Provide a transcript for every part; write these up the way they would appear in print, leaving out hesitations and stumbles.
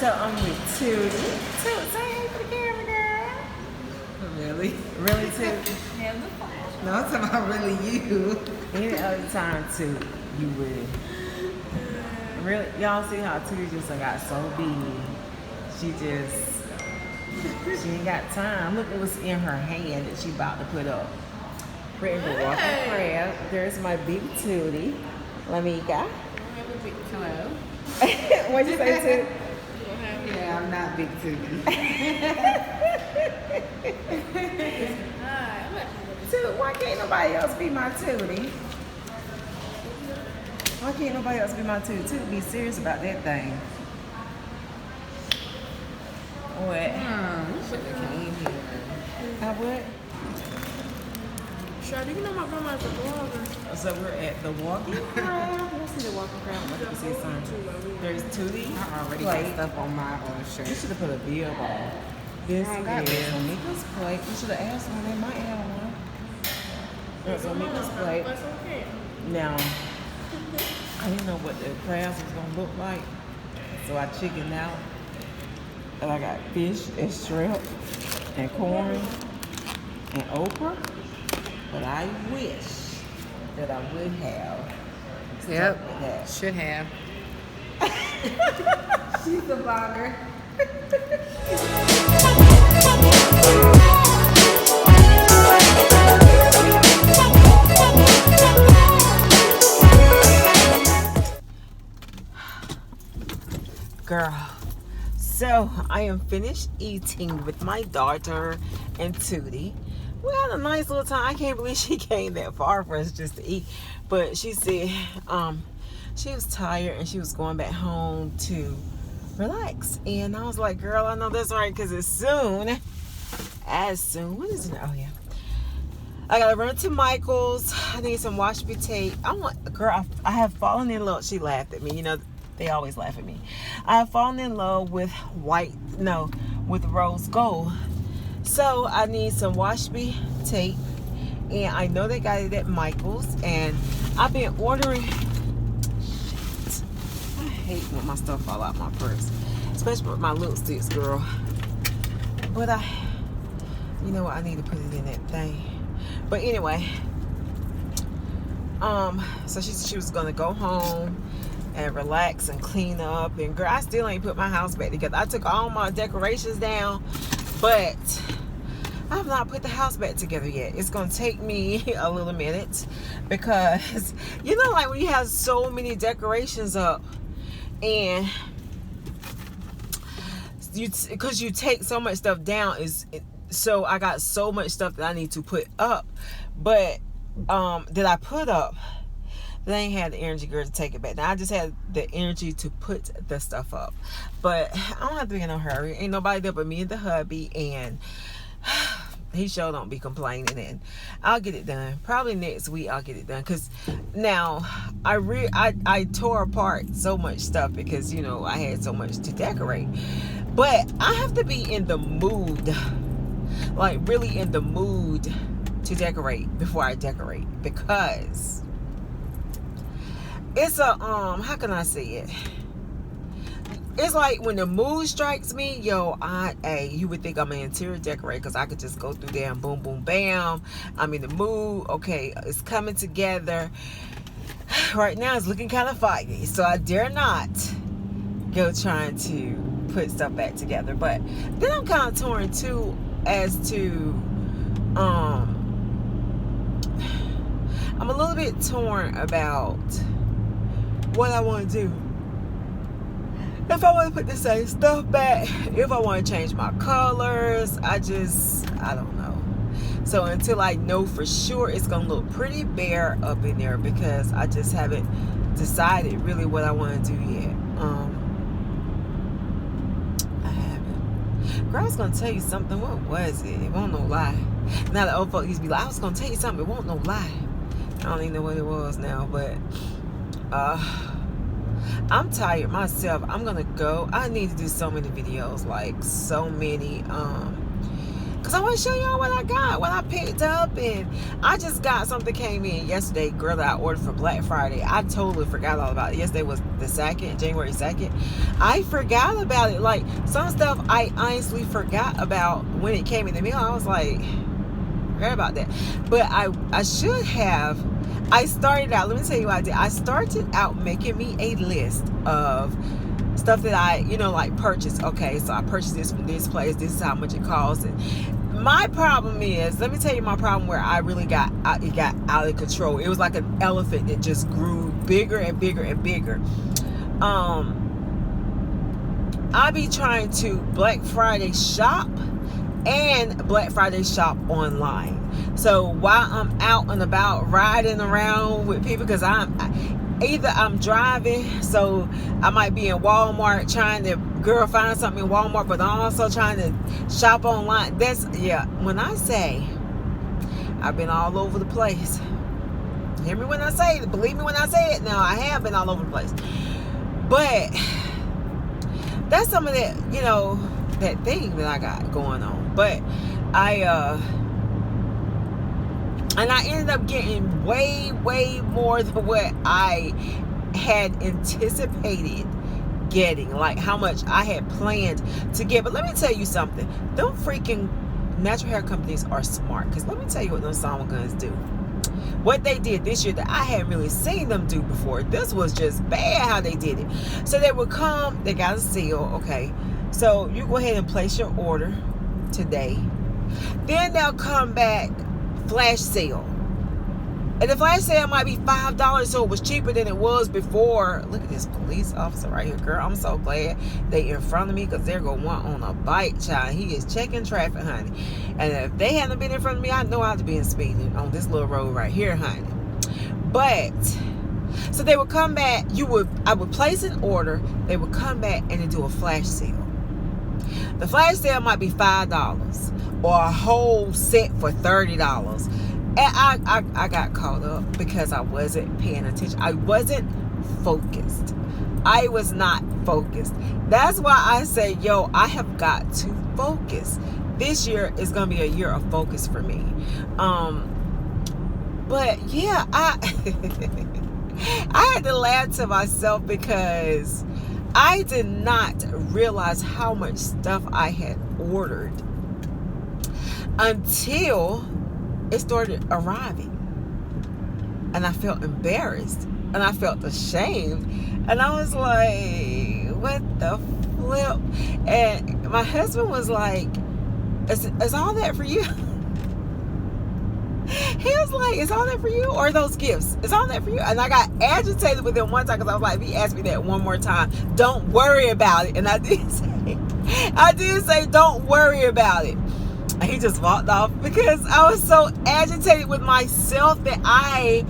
So I'm with Tootie. Toot, say hey for the camera, girl. Really? Really, Toot? No, I'm talking about really you. Any other time, Toot, you would. Really, y'all see how Tootie just got so big. She ain't got time. Look what's in her hand that she about to put up. Ready for walking crab. There's my big Tootie. Lamika. Hello. What'd you say, Toot? Yeah, I'm not big Tootie. Toot, why can't nobody else be my Tootie? Why can't nobody else be my Tootie? Toot, be serious about that thing. What? We should have came here. I would. Sure, you know my grandma's a blogger. So we're at the walking crowd. Let's see the walking crowd. Let me see something. There's Tootie. I already plate. got stuff on my shirt. You should have put a bill on. This I got is bills. Amika's plate. You should have asked one. They might have one. That's Amika's plate. That's okay. Now, I didn't know what the crabs was gonna look like, so I chickened out. And I got fish and shrimp and corn and okra. But I wish that I would have. Yep. stuck with that. Should have. She's a blogger. Girl, so I am finished eating with my daughter and Tootie. We had a nice little time. I can't believe she came that far for us just to eat. But she said she was tired and she was going back home to relax. And I was like, girl, I know that's right, because as soon, what is it? Oh yeah, I gotta run to Michael's. I need some wash-me tape. I have fallen in love. She laughed at me. You know, they always laugh at me. I have fallen in love with with rose gold. So I need some wash-me tape, and I know they got it at Michael's, and I've been ordering. Shit. I hate when my stuff fall out my purse, especially with my lipsticks, girl. But you know what? I need to put it in that thing. But anyway, so she was gonna go home and relax and clean up. And girl, I still ain't put my house back together. I took all my decorations down, but I have not put the house back together yet. It's gonna take me a little minute, because you know, like when you have so many decorations up, and because you take so much stuff down, so I got so much stuff that I need to put up, but that I put up, they ain't had the energy, girl, to take it back. Now I just had the energy to put the stuff up, but I don't have to be in no hurry. Ain't nobody there but me and the hubby, and he sure don't be complaining, and I'll get it done. Probably next week I'll get it done, because now I tore apart so much stuff because, you know, I had so much to decorate. But I have to be in the mood, like really in the mood to decorate before I decorate, because it's a how can I say it? It's like when the mood strikes me, yo, you would think I'm an interior decorator, because I could just go through there and boom, boom, bam. I'm in the mood. Okay, it's coming together. Right now, it's looking kind of foggy, so I dare not go trying to put stuff back together. But then I'm kind of torn too as to I'm a little bit torn about what I want to do. If I want to put the same stuff back, if I want to change my colors, I don't know. So until I know for sure, it's going to look pretty bare up in there, because I just haven't decided really what I want to do yet. I haven't. Girl, I was going to tell you something. What was it? It won't no lie. Now the old folks used to be like, I was going to tell you something. It won't no lie. I don't even know what it was now, but I'm tired myself. I'm gonna go. I need to do so many videos, like so many. because I want to show y'all what I got, what I picked up. And I just got something came in yesterday, girl, that I ordered for Black Friday. I totally forgot all about it. Yesterday was the 2nd, January 2nd. I forgot about it. Like, some stuff I honestly forgot about when it came in the mail. I was like, forgot about that. But I should have. I started out, let me tell you what I did. I started out making me a list of stuff that I, like purchased. Okay, so I purchased this from this place. This is how much it costs. And my problem is, let me tell you my problem where I really got out of control. It was like an elephant that just grew bigger and bigger and bigger. I be trying to Black Friday shop and Black Friday shop online. So while I'm out and about riding around with people, because I'm driving, so I might be in Walmart trying to find something in Walmart, but I'm also trying to shop online. When I say I've been all over the place, hear me when I say it, believe me when I say it. Now, I have been all over the place, but that's some of that, that thing that I got going on. But I ended up getting way, way more than what I had anticipated getting, like how much I had planned to get. But let me tell you something. Them freaking natural hair companies are smart, because let me tell you what those Salmon Guns do. What they did this year that I hadn't really seen them do before. This was just bad how they did it. So they would come, they got a seal, okay. So you go ahead and place your order today. Then they'll come back, flash sale. And the flash sale might be $5, so it was cheaper than it was before. Look at this police officer right here, girl. I'm so glad they in front of me, because they're going to want on a bike, child. He is checking traffic, honey. And if they hadn't been in front of me, I know I'd have been speeding on this little road right here, honey. But so they would come back. I would place an order. They would come back and they do a flash sale. The flash sale might be $5 or a whole set for $30. And I got caught up because I wasn't paying attention. I wasn't focused. I was not focused. That's why I say, I have got to focus. This year is going to be a year of focus for me. But yeah, I had to laugh to myself, because I did not realize how much stuff I had ordered until it started arriving, and I felt embarrassed and I felt ashamed, and I was like, what the flip? And my husband was like, is all that for you? He was like, is all that for you, or those gifts? Is all that for you? And I got agitated with him one time, because I was like, if he asked me that one more time, don't worry about it. And I did say don't worry about it. And he just walked off, because I was so agitated with myself that I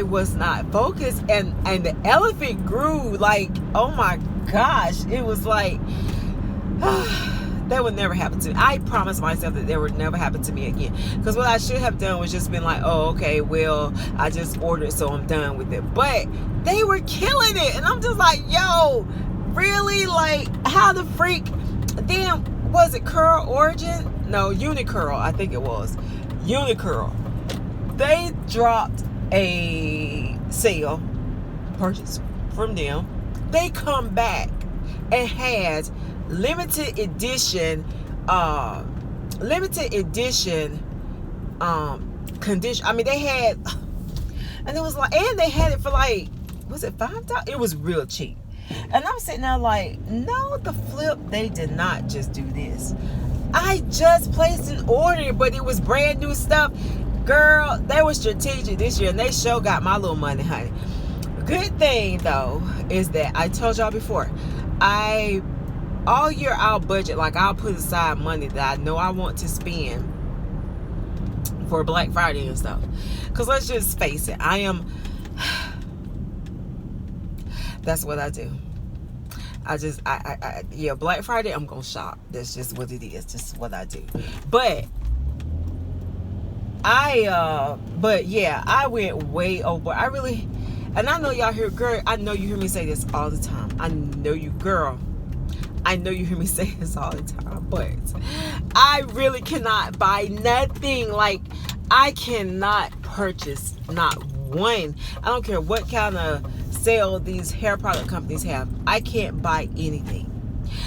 was not focused, and the elephant grew like, oh my gosh, it was like that would never happen to me. I promised myself that would never happen to me again, because what I should have done was just been like, oh, okay, well, I just ordered, so I'm done with it. But they were killing it, and I'm just like, yo, really? Like, how the freak? Then, was it Curl Origin? No, Unicurl, I think it was. Unicurl. They dropped a sale, purchase from them. They come back and had limited edition condition. I mean, they had, and it was like, and they had it for like, was it $5? It was real cheap. And I'm sitting there like, no, the flip, they did not just do this. I just placed an order, but it was brand new stuff. Girl, they were strategic this year, and they sure got my little money, honey. Good thing, though, is that I told y'all before, all year I'll budget, like I'll put aside money that I know I want to spend for Black Friday and stuff. Because let's just face it, that's what I do. Yeah, Black Friday, I'm gonna shop. That's just what it is. Just what I do. But yeah, I went way over. And I know y'all hear, girl, I know you hear me say this all the time. I know you, girl. I know you hear me say this all the time, but I really cannot buy nothing. Like, I cannot purchase not one. I don't care what kind of sale these hair product companies have. I can't buy anything.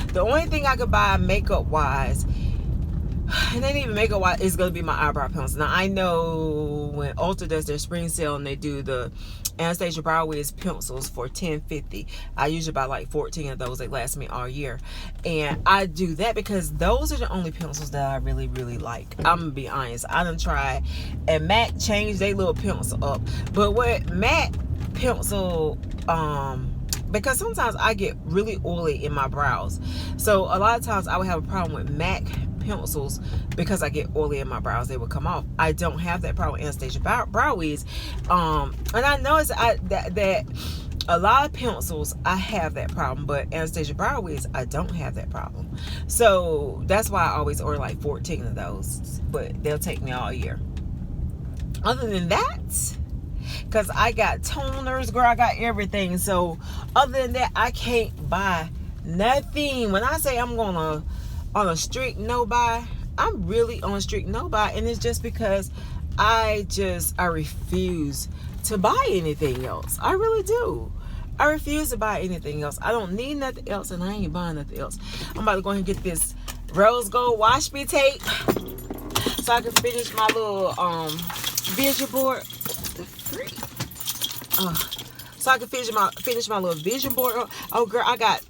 The only thing I could buy makeup wise, and then even makeup wise, is going to be my eyebrow pencils. Now, I know when Ulta does their spring sale and they do the Anastasia Brow Wiz pencils for $10.50, I usually buy like 14 of those. They last me all year. And I do that because those are the only pencils that I really, really like. I'm going to be honest. I done tried, and MAC changed their little pencil up. But what MAC pencil, because sometimes I get really oily in my brows. So a lot of times I would have a problem with MAC pencils because I get oily in my brows. They would come off. I don't have that problem with Anastasia Brow Wiz. And I noticed that a lot of pencils I have that problem, but Anastasia Brow Wiz I don't have that problem. So that's why I always order like 14 of those, but they'll take me all year. Other than that, because I got toners, girl, I got everything. So other than that, I can't buy nothing. When I say I'm gonna on a strict no buy, I'm really on a strict no buy, and it's just because I refuse to buy anything else. I really do. I refuse to buy anything else. I don't need nothing else, and I ain't buying nothing else. I'm about to go ahead and get this rose gold wash me tape so I can finish my little vision board. So I can finish my little vision board. Oh girl, I got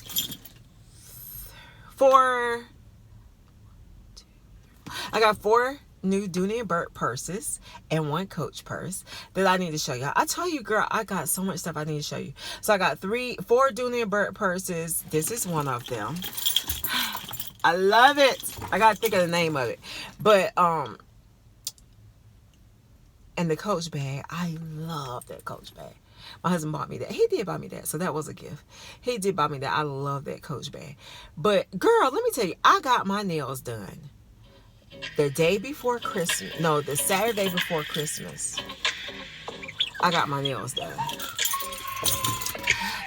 4 new Dooney and Burt purses and 1 Coach purse that I need to show y'all. I tell you, girl, I got so much stuff I need to show you. So I got 4 Dooney and Burt purses. This is one of them. I love it. I gotta think of the name of it. But and the Coach bag, I love that Coach bag. My husband bought me that. He did buy me that, so that was a gift. He did buy me that. I love that Coach bag. But girl, let me tell you, I got my nails done the day before Christmas. No, the Saturday before Christmas. I got my nails done.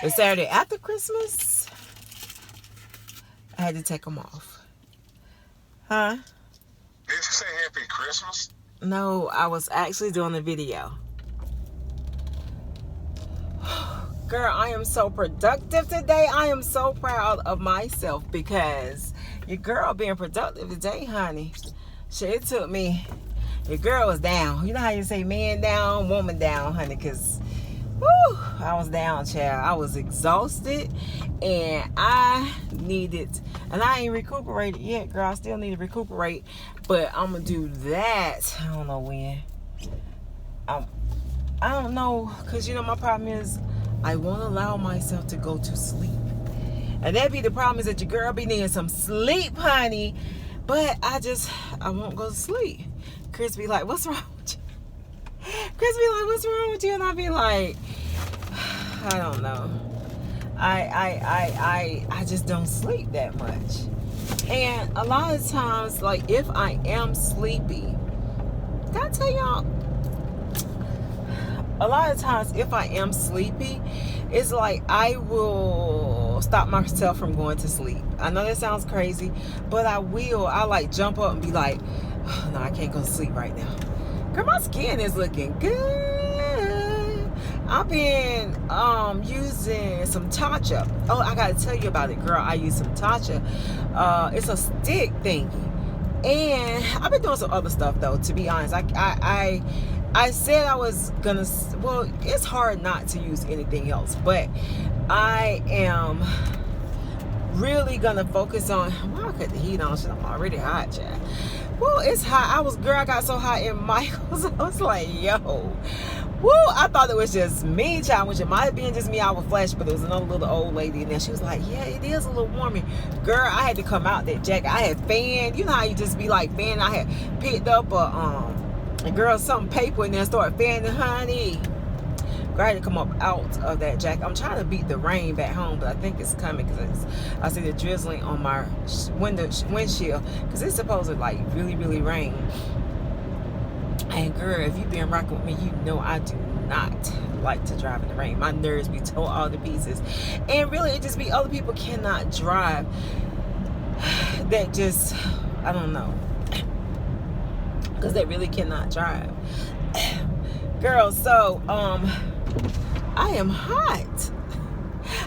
The Saturday after Christmas, I had to take them off. Huh? Did you say Happy Christmas? No, I was actually doing a video. Girl, I am so productive today. I am so proud of myself because your girl being productive today, honey. Shit, it took me. Your girl was down. You know how you say man down, woman down, honey, because I was down, child. I was exhausted and I needed, and I ain't recuperated yet, girl. I still need to recuperate, but I'm gonna do that. I don't know when. I don't know, because you know my problem is I won't allow myself to go to sleep. And that be the problem, is that your girl be needing some sleep, honey. But I won't go to sleep. Chris be like, what's wrong with you? Chris be like, what's wrong with you? And I be like, I don't know. I just don't sleep that much. And a lot of times, like, if I am sleepy, can I tell y'all, a lot of times if I am sleepy, it's like I will stop myself from going to sleep. I know that sounds crazy, but I will. I like jump up and be like, oh, no, I can't go to sleep right now. Girl, my skin is looking good. I've been using some Tatcha. Oh, I gotta tell you about it, girl. I use some Tatcha. It's a stick thingy, and I've been doing some other stuff though. To be honest, I said I was gonna. Well, it's hard not to use anything else, but I am really gonna focus on. Well, I cut the heat on. Shit, I'm already hot, child. Well, it's hot. I got so hot in Michael's. I was like, yo. Woo, I thought it was just me, child, which it might have been just me. I was flash, but there was another little old lady in there. She was like, yeah, it is a little warming. Girl, I had to come out that jacket. I had fanned. You know how you just be like fanning? I had picked up a girl, something paper in there and started fanning, honey. Girl, I had to come up out of that jacket. I'm trying to beat the rain back home, but I think it's coming because I see the drizzling on my windshield because it's supposed to like really, really rain. And girl, if you've been rocking with me, you know I do not like to drive in the rain. My nerves be tore all to pieces. And really, it just be other people cannot drive that just, I don't know, because they really cannot drive. Girl, so I am hot.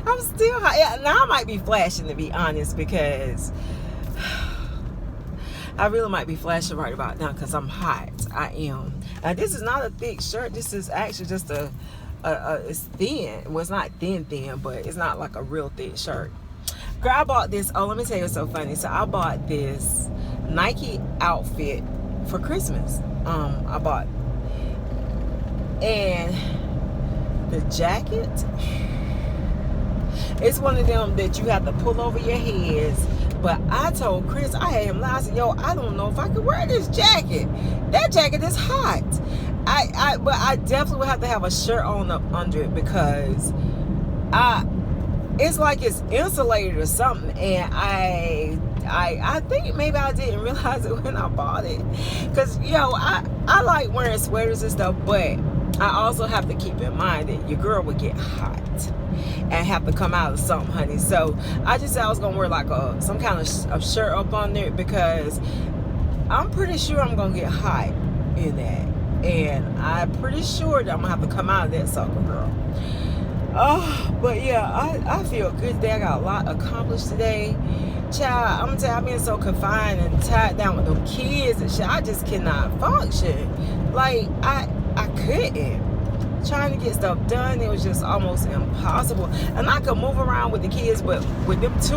I'm still hot. Yeah, now I might be flashing, to be honest, because I really might be flashing right about now because I'm hot. I am. Now this is not a thick shirt. This is actually just it's thin. Well, it's not thin, but it's not like a real thick shirt. Girl, I bought this. Oh, let me tell you what's so funny. So I bought this Nike outfit for Christmas. I bought, and the jacket, it's one of them that you have to pull over your heads. But I told Chris, I had him lie. I said, yo, I don't know if I could wear this jacket. That jacket is hot. But I definitely would have to have a shirt on up under it, because it's like it's insulated or something. And I think maybe I didn't realize it when I bought it. Because, I like wearing sweaters and stuff, but I also have to keep in mind that your girl would get hot and have to come out of something, honey. So I just said I was gonna wear like some kind of shirt up on there, because I'm pretty sure I'm gonna get hot in that, and I'm pretty sure that I'm gonna have to come out of that sucker, girl. Oh, but yeah, I feel good today. I got a lot accomplished today. Child, I'm gonna tell you, I've been so confined and tied down with them kids and shit. I just cannot function. Like I couldn't. Trying to get stuff done, it was just almost impossible. And I could move around with the kids, but with them two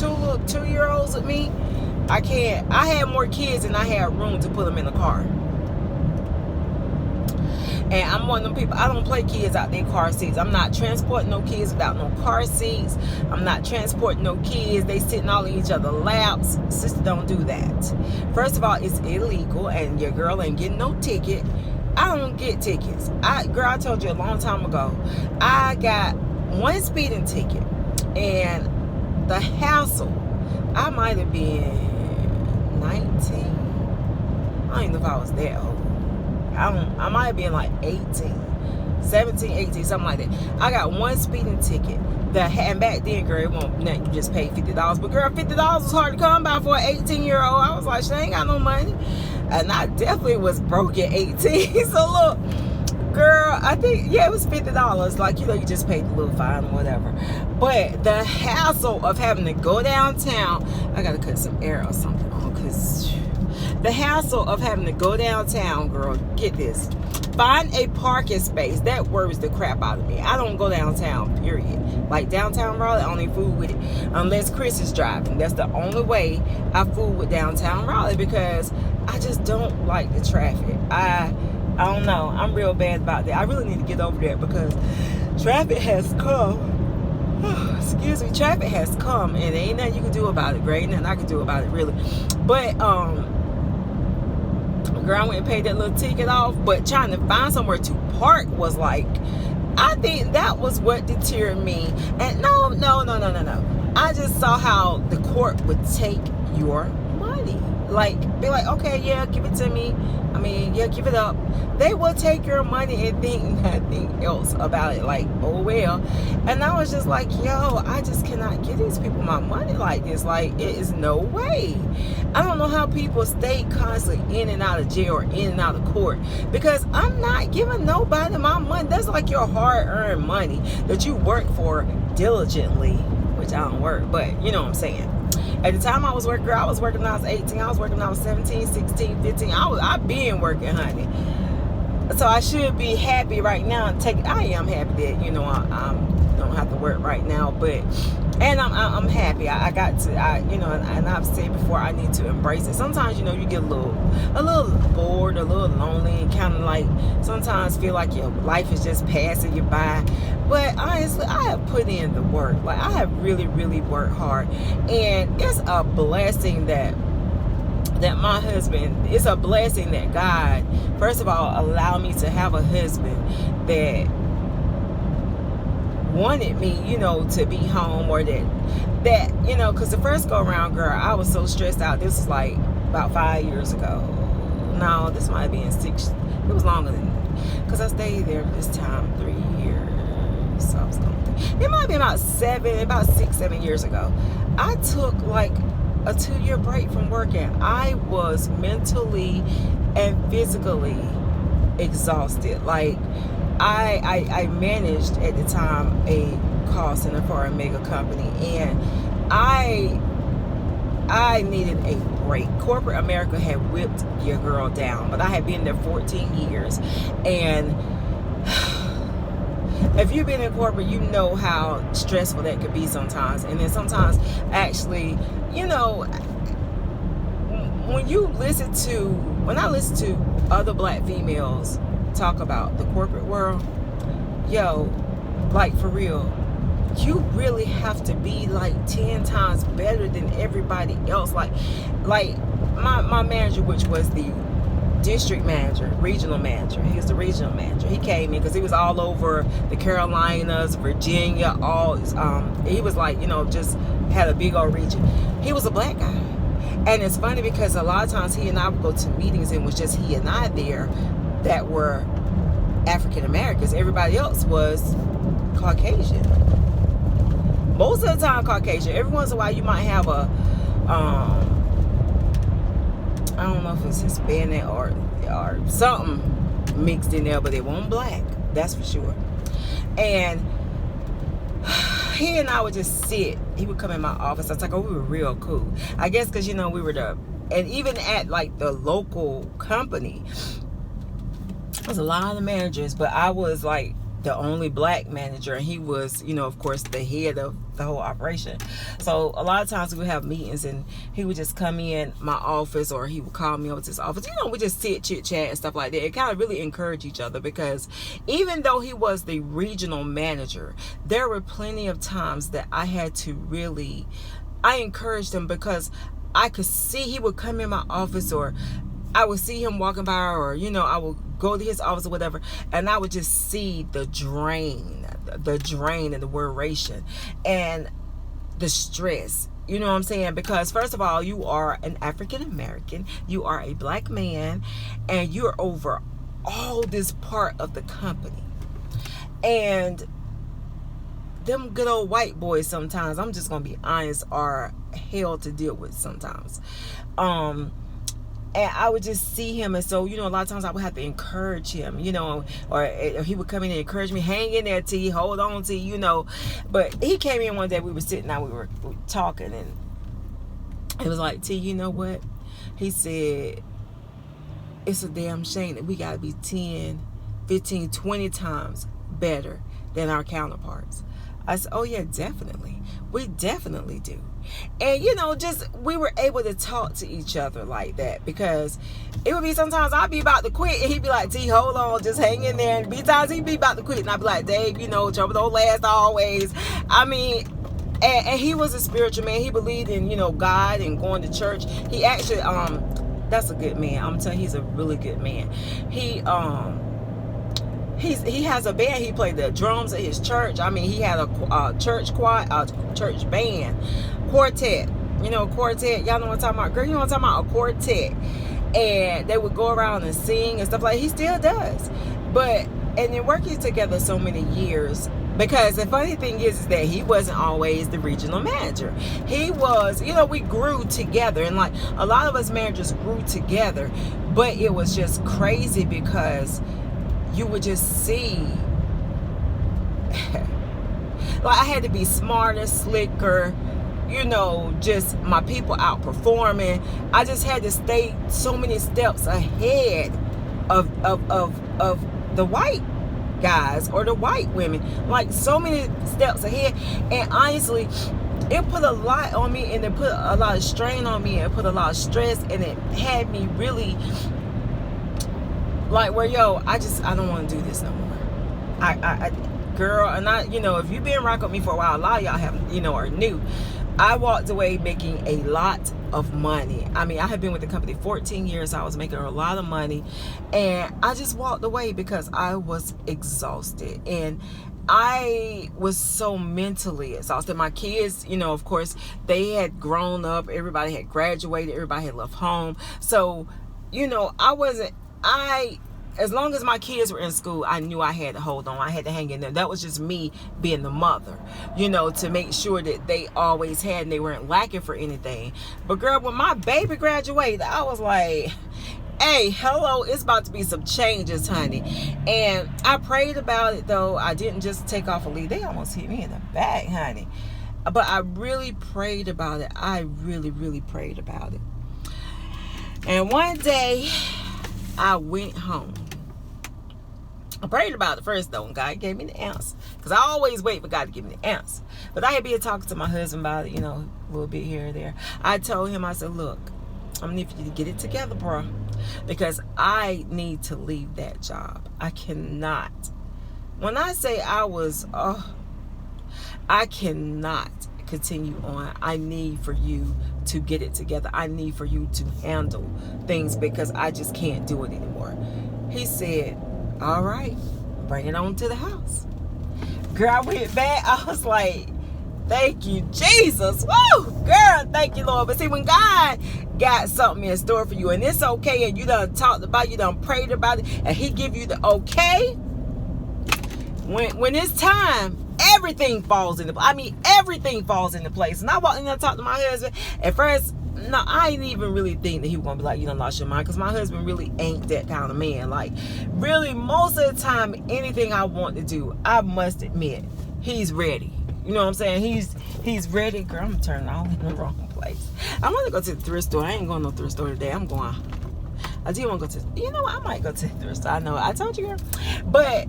little 2-year-olds with me, I can't. I had more kids than I had room to put them in the car. And I'm one of them people, I don't play kids out their car seats. I'm not transporting no kids without no car seats. I'm not transporting no kids. They sitting all in each other's laps. Sister, don't do that. First of all, it's illegal, and your girl ain't getting no ticket. I don't get tickets. Girl, I told you a long time ago, I got one speeding ticket, and the hassle, I might have been 19. I don't even know if I was that old. I might have been like 18, 17, 18, something like that. I got one speeding ticket. And back then, girl, it won't nothing. You just pay $50. But girl, $50 was hard to come by for an 18-year-old. I was like, she ain't got no money. And I definitely was broke at 18. So look, girl, I think, yeah, it was $50. Like, you just paid the little fine or whatever. But the hassle of having to go downtown, I gotta cut some air or something on, because the hassle of having to go downtown, girl, get this. Find a parking space. That worries the crap out of me. I don't go downtown, period. Like downtown Raleigh, I don't even fool with it unless Chris is driving. That's the only way I fool with downtown Raleigh, because I just don't like the traffic. I don't know. I'm real bad about that. I really need to get over that, because traffic has come. Excuse me. Traffic has come, and there ain't nothing you can do about it. Great, nothing I can do about it, really. But girl, I went and paid that little ticket off, but trying to find somewhere to park was like, I think that was what deterred me. And no. I just saw how the court would take your money. Like, be like, okay, yeah, give it to me. I mean, yeah, give it up. They will take your money and think nothing else about it. Like, oh well. And I was just like, yo, I just cannot give these people my money like this. Like, it is no way. I don't know how people stay constantly in and out of jail or in and out of court, because I'm not giving nobody my money. That's like your hard-earned money that you work for diligently, which I don't work, but you know what I'm saying. At the time I was working, girl, I was working when I was 18. I was working when I was 17, 16, 15. I've been working, honey. So I should be happy right now. I am happy that, I don't have to work right now. But, and I'm happy. I got to, and I've said before, I need to embrace it. Sometimes, you get a little bored, a little lonely, and kind of like sometimes feel like your life is just passing you by. But honestly, I have put in the work. Like, I have really, really worked hard. And it's a blessing that my husband, it's a blessing that God, first of all, allowed me to have a husband that wanted me, to be home, or that because the first go around, girl, I was so stressed out. This was like about 5 years ago. No, this might have been 6. It was longer than, because I stayed there this time 3 years. So I was going to, it might have been about 6, 7 years ago. I took like a 2-year break from working. I was mentally and physically exhausted. Like I managed at the time a call center for a mega company, and I needed a break. Corporate America had whipped your girl down, but I had been there 14 years, and if you've been in corporate, you know how stressful that could be sometimes. And then sometimes, actually, you know, when I listen to other black females talk about the corporate world, yo, like for real, you really have to be like 10 times better than everybody else. Like my manager, which was the district manager, regional manager. He was the regional manager. He came in because he was all over the Carolinas, Virginia, all. He was like, you know, just had a big old region. He was a black guy. And it's funny because a lot of times he and I would go to meetings and it was just he and I there that were African Americans. Everybody else was Caucasian. Most of the time Caucasian. Every once in a while you might have a I don't know if it's Hispanic or something mixed in there, but they weren't black. That's for sure. And he and I would just sit. He would come in my office. I was like, oh, we were real cool. I guess because, you know, we were and even at like the local company, there was a lot of managers, but I was like the only black manager, and he was, you know, of course, the head of the whole operation. So a lot of times we would have meetings, and he would just come in my office, or he would call me over to his office. You know, we just sit, chit chat and stuff like that. It kind of really encouraged each other, because even though he was the regional manager, there were plenty of times that I encouraged him, because I could see he would come in my office, or I would see him walking by, or, you know, I would go to his office or whatever, and I would just see the drain and the worration and the stress. You know what I'm saying? Because first of all, you are an African American, you are a black man, and you're over all this part of the company. And them good old white boys sometimes, I'm just gonna be honest, are hell to deal with sometimes. And I would just see him, and so, you know, a lot of times I would have to encourage him, you know, or he would come in and encourage me, hang in there, T, hold on, T, you know. But he came in one day, we were sitting down, we were talking, and it was like, T, you know what? He said, it's a damn shame that we got to be 10, 15, 20 times better than our counterparts. I said, oh yeah, definitely. We definitely do. And, you know, just we were able to talk to each other like that, because it would be sometimes I'd be about to quit, and he'd be like, T, hold on, just hang in there. And be times he'd be about to quit, and I'd be like, Dave, you know, trouble don't last always. I mean, and he was a spiritual man. He believed in, you know, God and going to church. He actually, that's a good man. I'm telling you, he's a really good man. He has a band. He played the drums at his church. I mean, he had a church choir, church band, quartet. You know, quartet. Y'all know what I'm talking about, girl. You know what I'm talking about, a quartet. And they would go around and sing and stuff like that. He still does. But and then working together so many years. Because the funny thing is that he wasn't always the regional manager. He was, you know, we grew together, and like a lot of us managers grew together. But it was just crazy because you would just see, like, I had to be smarter, slicker, you know, just my people outperforming. I just had to stay so many steps ahead of the white guys or the white women, like so many steps ahead. And honestly, it put a lot on me, and it put a lot of strain on me, and it put a lot of stress, and it had me really like, where, yo, I don't want to do this no more. I girl, and I, you know, if you've been rocking with me for a while, a lot of y'all have, you know, are new. I walked away making a lot of money. I mean, I had been with the company 14 years. I was making a lot of money, and I just walked away because I was exhausted, and I was so mentally exhausted. My kids, you know, of course, they had grown up. Everybody had graduated. Everybody had left home. So, you know, as long as my kids were in school, I knew I had to hold on. I had to hang in there. That was just me being the mother, to make sure that they always had and they weren't lacking for anything. But girl, when my baby graduated, I was like, hey, hello, it's about to be some changes, honey. And I prayed about it, though. I didn't just take off a leave. They almost hit me in the back, honey. But I really prayed about it. I really, really prayed about it. And one day, I went home. I prayed about it first, though, and God gave me the answer. Because I always wait for God to give me the answer. But I had been talking to my husband about it, a little bit here and there. I told him, I said, look, I'm going to need you to get it together, bro. Because I need to leave that job. I cannot. When I say I cannot continue on. I need for you to get it together. I need for you to handle things because I just can't do it anymore. He said, all right, bring it on to the house. Girl, I went back. I was like, thank you, Jesus. Woo! Girl, thank you, Lord. But see, when God got something in store for you, and it's okay, and you done talked about it, you done prayed about it, and he give you the okay, when it's time, everything falls into place. And I walked in there and talked to my husband. At first, no, I didn't even really think that he was going to be like, you done lost your mind. Because my husband really ain't that kind of man. Like, really, most of the time, anything I want to do, I must admit, he's ready. You know what I'm saying? He's ready. Girl, I'm turning all in the wrong place. I want to go to the thrift store. I ain't going to no thrift store today. I do want to go to, I might go to the thrift store. I know, I told you, girl. But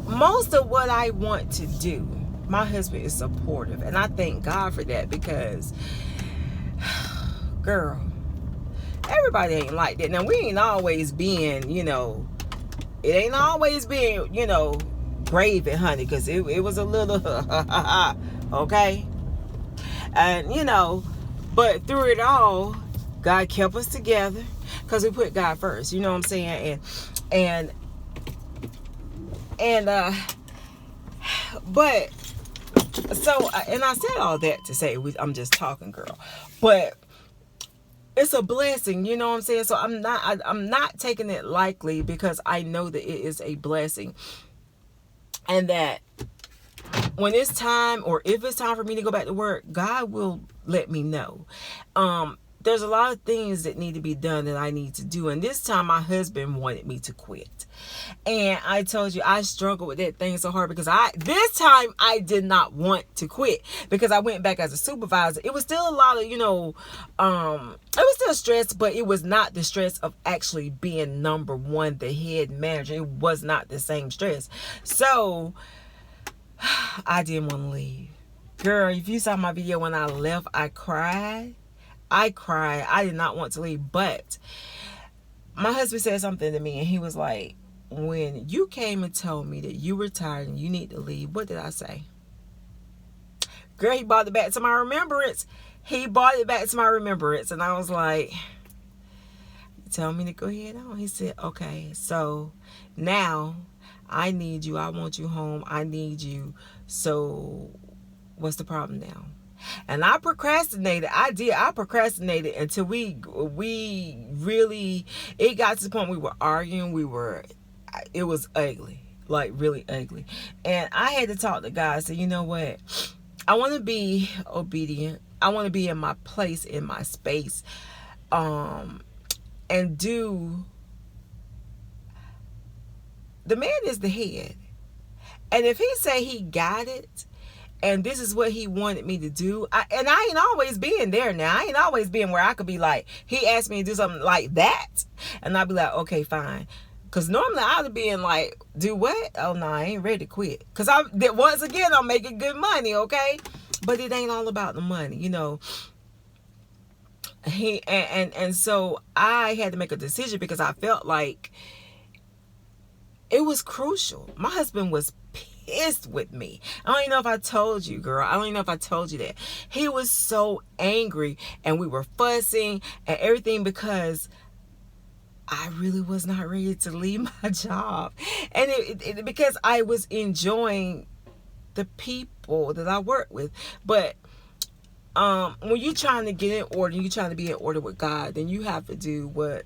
most of what I want to do, my husband is supportive. And I thank God for that because, girl, everybody ain't like that. Now, we ain't always being, it ain't always been, gravy, honey, because it was a little, okay? And, but through it all, God kept us together because we put God first, you know what I'm saying? But so, and I said all that to say I'm just talking, girl, but it's a blessing, you know what I'm saying? So I'm not taking it lightly because I know that it is a blessing, and that when it's time, or if it's time for me to go back to work, God will let me know. There's a lot of things that need to be done that I need to do. And this time my husband wanted me to quit. And I told you, I struggled with that thing so hard because this time I did not want to quit because I went back as a supervisor. It was still a lot of, it was still stress, but it was not the stress of actually being number one, the head manager. It was not the same stress. So I didn't want to leave. Girl, if you saw my video when I left, I cried. I did not want to leave, but my husband said something to me, and he was like, when you came and told me that you were tired and you need to leave, what did I say? Girl, he brought it back to my remembrance. And I was like, you tell me to go ahead on. He said, okay, so now I need you. I want you home. I need you. So what's the problem now? And I procrastinated. I procrastinated until we really, it got to the point we were arguing. It was ugly, like really ugly. And I had to talk to God. Say, you know what? I want to be obedient. I want to be in my place, in my space, and do. The man is the head. And if he say he got it, and this is what he wanted me to do. I ain't always being there now. I ain't always being where I could be like, he asked me to do something like that. And I'd be like, okay, fine. Because normally I would be in like, do what? Oh, no, I ain't ready to quit. Because once again, I'm making good money, okay? But it ain't all about the money, And so I had to make a decision because I felt like it was crucial. My husband was pissed with me. I don't even know if I told you, girl. I don't even know if I told you that. He was so angry and we were fussing and everything because I really was not ready to leave my job. And because I was enjoying the people that I work with. But when you're trying to get in order, you're trying to be in order with God, then you have to do what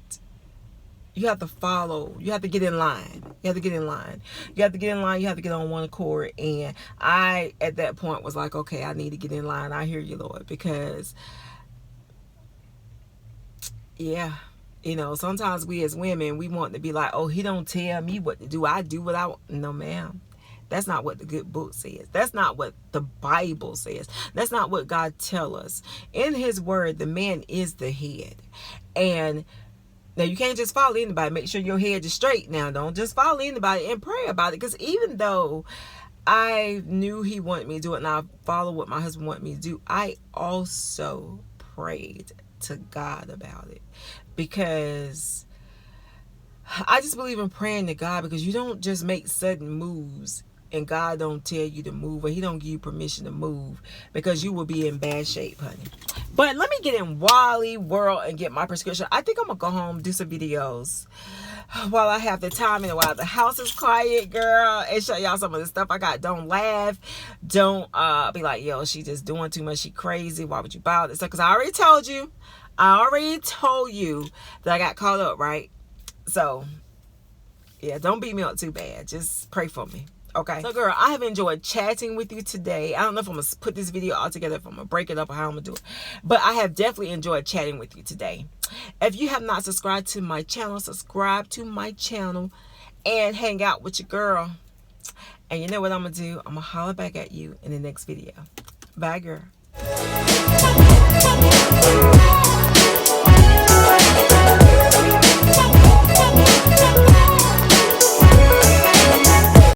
You have to follow. You have to get in line. You have to get in line. You have to get in line. You have to get on one accord. And I, at that point, was like, okay, I need to get in line. I hear you, Lord. Because, yeah, you know, sometimes we as women, we want to be like, oh, he don't tell me what to do. I do what I want. No, ma'am. That's not what the good book says. That's not what the Bible says. That's not what God tells us. In his word, the man is the head. And now, you can't just follow anybody. Make sure your head is straight now. Don't just follow anybody and pray about it. Because even though I knew he wanted me to do it and I followed what my husband wanted me to do, I also prayed to God about it. Because I just believe in praying to God, because you don't just make sudden moves and God don't tell you to move, or he don't give you permission to move, because you will be in bad shape, honey. But let me get in Wally World and get my prescription. I think I'm gonna go home, do some videos while I have the time and while the house is quiet, girl, and show y'all some of the stuff I got. Don't laugh. Don't be like, yo, she just doing too much. She crazy. Why would you buy all this stuff? Because I already told you that I got caught up, right? So yeah, don't beat me up too bad. Just pray for me. Okay. So, girl, I have enjoyed chatting with you today. I don't know if I'm going to put this video all together, if I'm going to break it up, or how I'm going to do it. But I have definitely enjoyed chatting with you today. If you have not subscribed to my channel, subscribe to my channel and hang out with your girl. And you know what I'm going to do? I'm going to holler back at you in the next video. Bye, girl.